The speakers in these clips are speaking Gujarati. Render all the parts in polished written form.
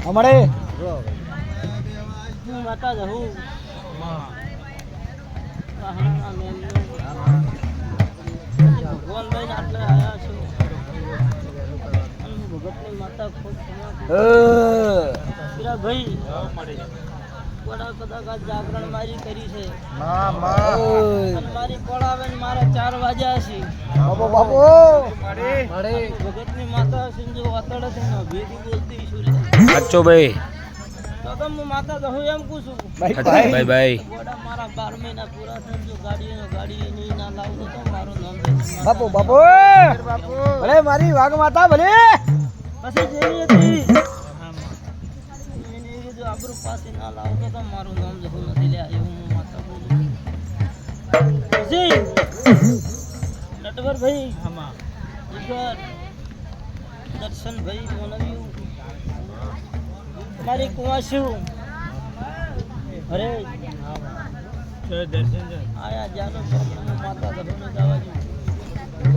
અમારે માતા જહું ભગવાન લઈને આટલે આવ્યા છો ભગતની માતા ખુદ ભાઈ કોડા કદાચ જાગરણ મારી કરી છે મારી કોળાવે મારા 4 વાગ્યા છે ભગતની માતા સિંજુ વાતડે છે ને ભેદી બોલતી છું સાચો ભાઈ તો હું માતા જહું એમ કહું છું ભાઈ ભાઈ કોડા મારા 12 મહિના પૂરા થઈ જો ગાડી ની ના લાવું તો મારું નામ બાપુ ભલે મારી વાઘ માતા ભલે પછી જેવી હતી જો આબરૂ પાસે ના લાવો તો મારું નામ જહું નથી લે એવું હું માતા બોલું જી નટવર ભાઈ ઈશ્વર દર્શન ભાઈ મોનવ્યું મારી કુવાસુ અરે દર્શન આયા જાનો માતા જહું ને જવા જો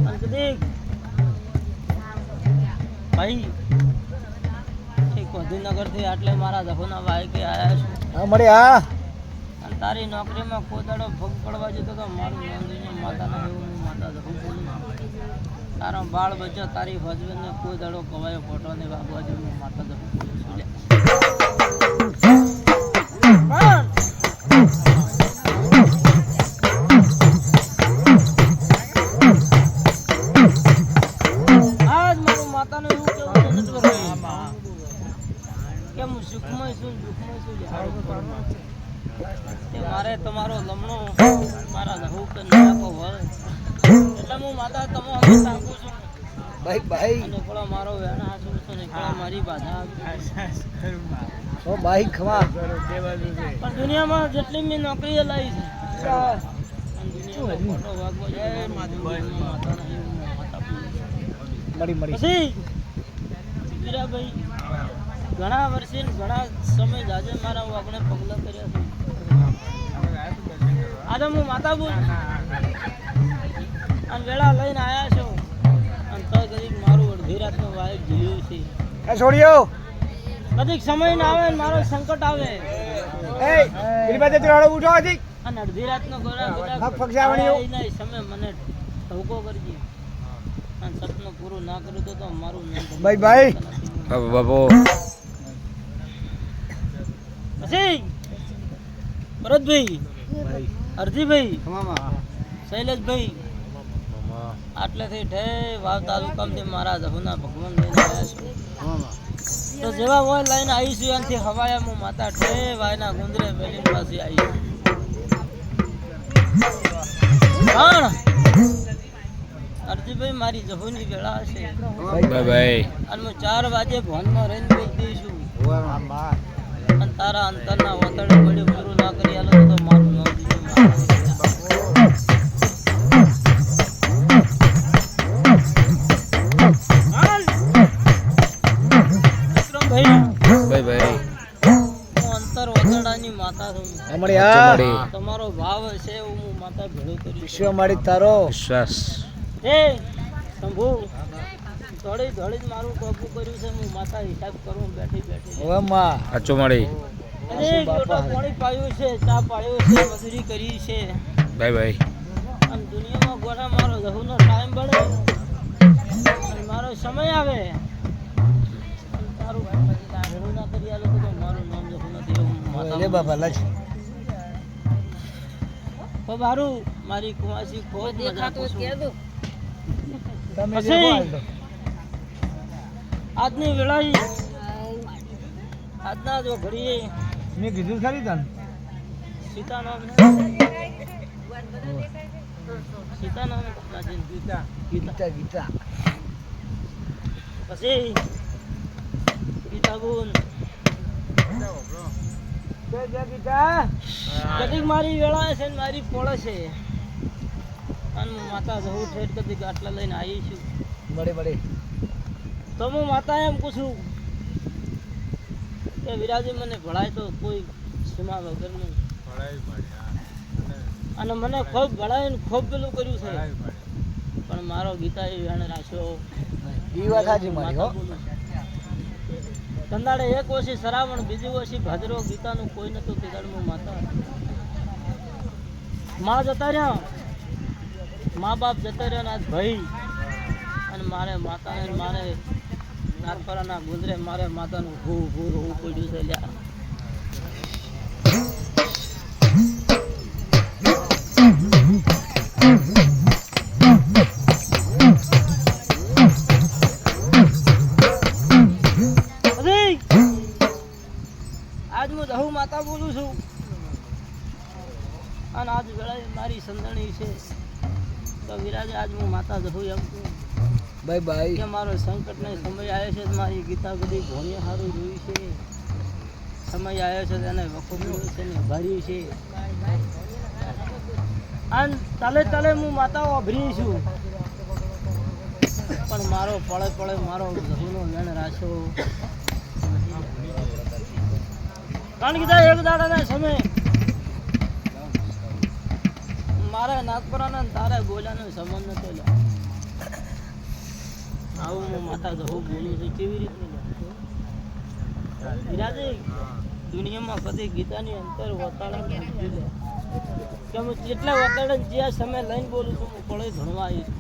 અંકદીક ભાઈ ગાંધીનગર થી આટલે મારા જહોના ભાઈ કે આયા છું મળે હા અને તારી નોકરીમાં કોદાડો ભોગ પડવા જતો તો મારું નોંધીને માતાના એવું હું માતા જહું બોલું તારા બાળ બચ્ચો તારી હસબન્ડને કોદાડો કવાયો ફોટો ને વાગવા જો હું માતા જહું બોલું છું લે આજ મારું માતાનું એવું કેવું નથી કે હું સુખમય છું દુઃખમય છું તે મારે તમારો લમણો મારા જહું કે નાખો હોય એટલે હું માતા તમો અમે તાંકું છું ભાઈ અને પેલો મારો વેણા હાસું છે ને પેલો મારી બાધા ઓ ભાઈ ખવા પણ દુનિયામાં જેટલી મેં નોકરી લાવી છે દુનિયામાં ફોટો વાગવા જાય માતાના એવું માતા મળી પછી વીરાભાઈ ઘણા વર્ષે ઘણા સમય જાજે મારા વાગણે પગલા કર્યા છે આજે હું માતા બોલ અને વેળા લઈને આવ્યા છો અને તો કદીક મારું અડધી રાતનો વાયક જીવ્યું છે છોડ્યો કદીક સમય ના આવે ને મારો સંકટ આવે ઉઠો હજી અને અડધી રાતનો ગોરા એના સમય મને ઠોકો કરજે અને સપનું પૂરું ના કરું તો મારું ભાઈ બાબો પછી ભરતભાઈ અરજીભાઈ શૈલેષભાઈ આટલેથી ઠે વાવ તાલુકામાંથી મારા જહુના ભગવાન લઈને આવ્યા છું તો જેવા હોય લઈને આવીશું એનાથી હવાયા હું માતા ઠે વાયના ગુંદરે બેલીન પાસે આવીશું પણ અરજીભાઈ મારી જહુની વેળા હશે ભાઈ અને હું 4 વાગે ભવનમાં રહીને બોલ દઈશું અને તારા અંતરના વાતડે પડ્યું પૂરું ના કરી આલો તો મારું નામ દીધું ભાઈ હું અંતર વાતડાની માતા છું તમારો ભાવ હશે એવું હું માતા ભેળો કરી વિશ્વ મારી તારો વિશ્વાસ એ શંભુ થોડી જ મારું ટોપું કર્યું છે હું માતા હિસાબ કરું બેઠી હવે માં સાચો મળી પાણી પાયું છે ચા પાયો છે મજૂરી કરી છે ભાઈ અને દુનિયામાં ગોળા મારો જહુનો ટાઈમ બળે અને મારો સમય આવે અને તારું ભેળું ના કરી આલો તો મારું નામ જહું નથી એવું માતા બાબા લજ તો મારું મારી કુવાસી ખૂબ દેખાતું કે દો આજની વેળાએ આજના જો ઘડીએ મેં કીધું ખરી તને સીતા નામ ગીતા પછી ગીતા ગુણ કદીક મારી વેળા છે ને મારી પોળે છે અને હું માતા જવું ઠેઠ કદીક આટલા લઈને આવી છું બડે તો હું માતા એમ પૂછું કે વિરાજી મને ભણાય તો કોઈ સીમા વગરનું અને મને ખૂબ ભણાય ને ખૂબ પેલું કર્યું છે પણ મારો ગીતા એ વેણ રાખ્યો ઈ વાત સાચી મારી હો. કંદાડે એક ઓછી સરાવણ બીજી ઓછી ભાદરો ગીતાનું કોઈ નતું તિદાડમાં માતા માં જતા રહ્યા મા બાપ જતા રહ્યા ને આજ ભાઈ અને મારે માતાને મારે નાગપરાના ગુંદરે મારે માતાનું ભૂ ભૂ રોવું પડ્યું છે લ્યા. આજ હું જહુ માતા બોલું છું અને આજ વેળાએ મારી સંદણી છે તો વિરાજે આજ હું માતા જહુ એમ કહું બાય બાય. કે મારો સંકટનો સમય આવ્યો છે મારી ગીતા બધી ભોણી સારું જોઈ છે સમય આવ્યો છે તેને વખોબ્યું છે ને ભર્યું છે અને તલે તલે હું માતા અભરી છું પણ મારો પળે પળે મારો જહુનો વેણ રાખ્યો કારણ કીધા એક દાડાના સમય મારે નાગપરાના તારે બોલ્યાનો સંબંધ નતો લ્યા. આવું હું માતા જહુ બોલું છું કેવી રીતે વિરાજે દુનિયામાં કદી ગીતાની અંતર વતાડા નથી લે કે હું જેટલા વતાડા જે સમય લઈને બોલું છું હું પડે ભણવા આવીશ